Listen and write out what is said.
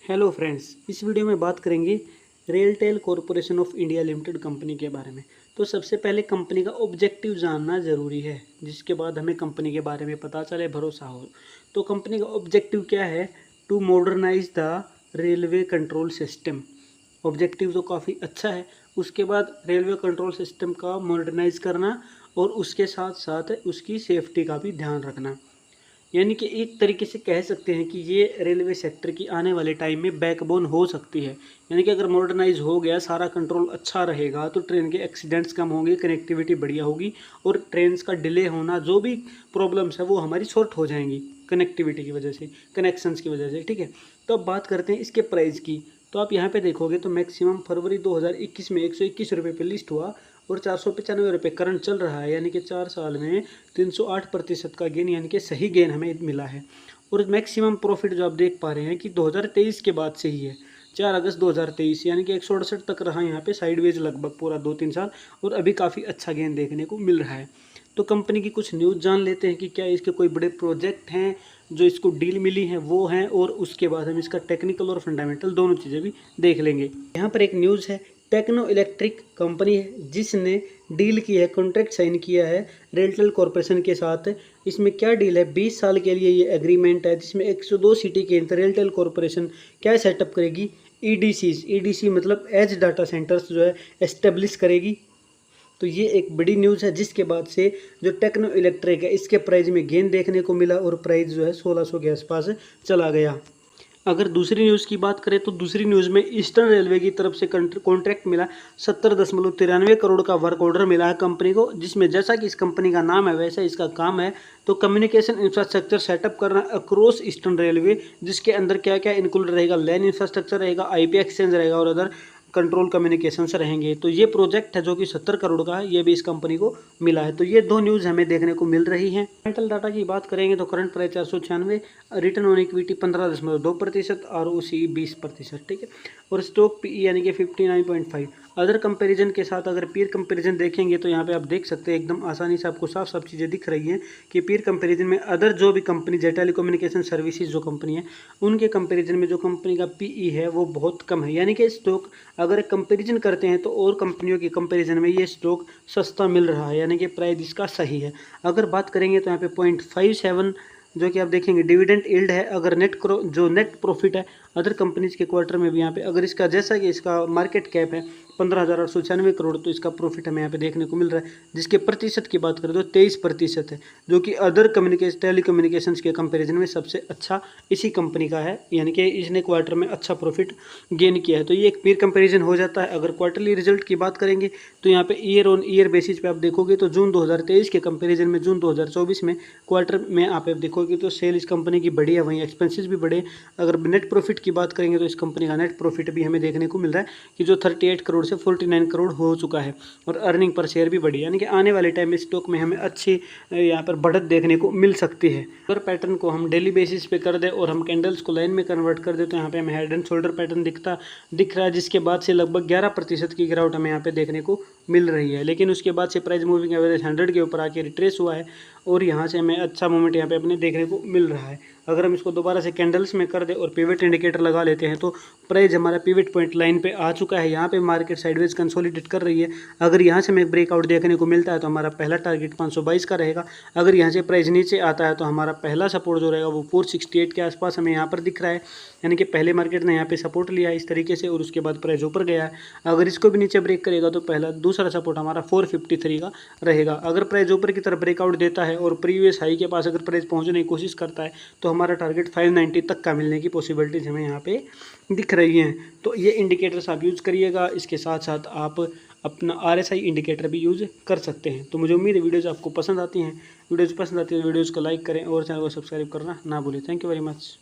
Hello friends, इस video में बात करेंगे RailTel corporation of India limited company के बारे में। तो सबसे पहले कंपनी का ऑब्जेक्टिव जानना ज़रूरी है, जिसके बाद हमें कंपनी के बारे में पता चले, भरोसा हो। तो कंपनी का ऑब्जेक्टिव क्या है? To modernise the railway control system. Objective तो काफ़ी अच्छा है। उसके बाद रेलवे कंट्रोल सिस्टम का मॉडर्नाइज करना और उसके साथ साथ उसकी सेफ्टी का भी ध्यान रखना। यानी कि एक तरीके से कह सकते हैं कि ये रेलवे सेक्टर की आने वाले टाइम में बैकबोन हो सकती है। यानी कि अगर मॉडर्नाइज हो गया, सारा कंट्रोल अच्छा रहेगा, तो ट्रेन के एक्सीडेंट्स कम होंगे, कनेक्टिविटी बढ़िया होगी और ट्रेन का डिले होना, जो भी प्रॉब्लम्स है वो हमारी सॉर्ट हो जाएंगी कनेक्टिविटी की वजह से, कनेक्शंस की वजह से। ठीक है, तो अब बात करते हैं इसके प्राइस की। तो आप यहाँ पे देखोगे तो मैक्सिमम फरवरी 2021 में 121 रुपये पे लिस्ट हुआ और 495 रुपये करंट चल रहा है। यानी कि 4 साल में 308% का गेन, यानी कि सही गेन हमें मिला है। और मैक्सिमम प्रॉफिट जो आप देख पा रहे हैं कि 2023 के बाद से ही है, 4 अगस्त 2023, यानी कि 168 तक रहा यहाँ पे साइडवेज लगभग पूरा 2-3 साल, और अभी काफ़ी अच्छा गेन देखने को मिल रहा है। तो कंपनी की कुछ न्यूज़ जान लेते हैं कि क्या इसके कोई बड़े प्रोजेक्ट हैं जो इसको डील मिली हैं वो हैं, और उसके बाद हम इसका टेक्निकल और फंडामेंटल दोनों चीज़ें भी देख लेंगे। यहाँ पर एक न्यूज़ है, टेक्नो इलेक्ट्रिक कंपनी है जिसने डील की है, कॉन्ट्रैक्ट साइन किया है रेलटेल कॉरपोरेशन के साथ। इसमें क्या डील है? 20 साल के लिए ये एग्रीमेंट है, जिसमें 102 सिटी के अंदर रेलटेल कॉरपोरेशन क्या सेटअप करेगी? ईडीसी मतलब एज डाटा सेंटर्स जो है एस्टेब्लिश करेगी। तो ये एक बड़ी न्यूज़ है, जिसके बाद से जो टेक्नो इलेक्ट्रिक है इसके प्राइस में गेन देखने को मिला और प्राइस जो है 1600 के आसपास चला गया। अगर दूसरी न्यूज़ की बात करें तो दूसरी न्यूज़ में ईस्टर्न रेलवे की तरफ से कॉन्ट्रैक्ट मिला, 70.93 करोड़ का वर्क ऑर्डर मिला है कंपनी को, जिसमें जैसा कि इस कंपनी का नाम है वैसा इसका काम है। तो कम्युनिकेशन इंफ्रास्ट्रक्चर सेटअप करना अक्रॉस ईस्टर्न रेलवे, जिसके अंदर क्या क्या इंक्लूड रहेगा? लैन इंफ्रास्ट्रक्चर रहेगा, आईपी एक्सचेंज रहेगा और अदर कंट्रोल कम्युनिकेशंस रहेंगे। तो ये प्रोजेक्ट है जो कि 70 करोड़ का है, ये भी इस कंपनी को मिला है। तो ये दो न्यूज़ हमें देखने को मिल रही हैं। फंडामेंटल डाटा की बात करेंगे तो current price 496, return on equity 15.2%, ROC 20%। ठीक है, और स्टॉक पीई यानी कि 59.5। अदर कंपैरिजन के साथ अगर पीयर कंपैरिजन देखेंगे तो यहाँ पे आप देख सकते हैं एकदम आसानी से आपको साफ साफ चीज़ें दिख रही हैं कि पीयर कंपैरिजन में अदर जो भी कंपनी है, टेलीकम्युनिकेशन सर्विसेज जो कंपनी है, उनके कंपैरिजन में जो कंपनी का पीई है वो बहुत कम है। यानी कि स्टॉक अगर कंपैरिजन करते हैं तो और कंपनियों के कंपैरिजन में ये स्टॉक सस्ता मिल रहा है, यानी कि प्राइस इसका सही है। अगर बात करेंगे तो यहाँ पे 0.57 जो कि आप देखेंगे डिविडेंड यील्ड है। अगर जो नेट प्रॉफिट है अदर कंपनीज के क्वार्टर में भी यहाँ पे, अगर इसका जैसा कि इसका मार्केट कैप है 15,896 करोड़, तो इसका प्रॉफिट हमें यहाँ पे देखने को मिल रहा है, जिसके प्रतिशत की बात करें तो 23% है, जो कि अदर टेलीकम्युनिकेशन के कंपेरिजन में सबसे अच्छा इसी कंपनी का है। यानी कि इसने क्वार्टर में अच्छा प्रॉफिट गेन किया है। तो ये एक पीयर कंपेरिजन हो जाता है। अगर क्वार्टरली रिजल्ट की बात करेंगे तो यहाँ पे ईयर ऑन ईयर बेसिस पे आप देखोगे तो जून 2023 के कंपेरिजन में जून 2024 में क्वार्टर में आप देखोगे तो सेल इस कंपनी की बढ़ी है, वहीं एक्सपेंसेस भी बढ़े। अगर नेट प्रॉफिट की बात करेंगे तो इस कंपनी का नेट प्रॉफिट भी हमें देखने को मिल रहा है कि जो 38 करोड़ से 49 करोड़ हो चुका है, और अर्निंग पर शेयर भी बढ़ी। यानी कि आने वाले टाइम में स्टॉक में हमें अच्छी यहाँ पर बढ़त देखने को मिल सकती है। अगर पैटर्न को हम डेली बेसिस पे कर दें और हम कैंडल्स को लाइन में कन्वर्ट कर दें तो यहाँ पे हमें हेड एंड शोल्डर पैटर्न दिख रहा है, जिसके बाद से लगभग 11% की गिरावट हमें यहाँ पे देखने को मिल रही है। लेकिन उसके बाद से प्राइस मूविंग एवरेज 100 के ऊपर आके रिट्रेस हुआ है और यहाँ से हमें अच्छा मूवमेंट यहाँ पे अपने देखने को मिल रहा है। अगर हम इसको दोबारा से कैंडल्स में कर दें और पिवट इंडिकेटर लगा लेते हैं तो प्राइस हमारा पिवट पॉइंट लाइन पे आ चुका है। यहाँ पे मार्केट साइडवेज कंसोलिडेट कर रही है। अगर यहाँ से हमें ब्रेकआउट देखने को मिलता है तो हमारा पहला टारगेट 522 का रहेगा। अगर यहाँ से प्राइस नीचे आता है तो हमारा पहला सपोर्ट जो रहेगा वो 468 के आसपास हमें यहाँ पर दिख रहा है। यानी कि पहले मार्केट ने यहाँ पे सपोर्ट लिया है इस तरीके से और उसके बाद प्राइस ऊपर गया है। अगर इसको भी नीचे ब्रेक करेगा तो दूसरा सपोर्ट हमारा 453 का रहेगा। अगर प्राइस ऊपर की तरफ ब्रेकआउट देता है और प्रीवियस हाई के पास अगर प्राइस पहुंचने की कोशिश करता है तो हमारा टारगेट 590 तक का मिलने की पॉसिबिलिटीज हमें यहाँ पे दिख रही हैं। तो ये इंडिकेटर्स आप यूज़ करिएगा। इसके साथ साथ आप अपना RSI इंडिकेटर भी यूज़ कर सकते हैं। तो मुझे उम्मीद है वीडियोज़ आपको पसंद आती हैं। वीडियोज़ पसंद आती है तो वीडियोज़ को लाइक करें और चैनल को सब्सक्राइब करना ना भूलें। Thank you very much.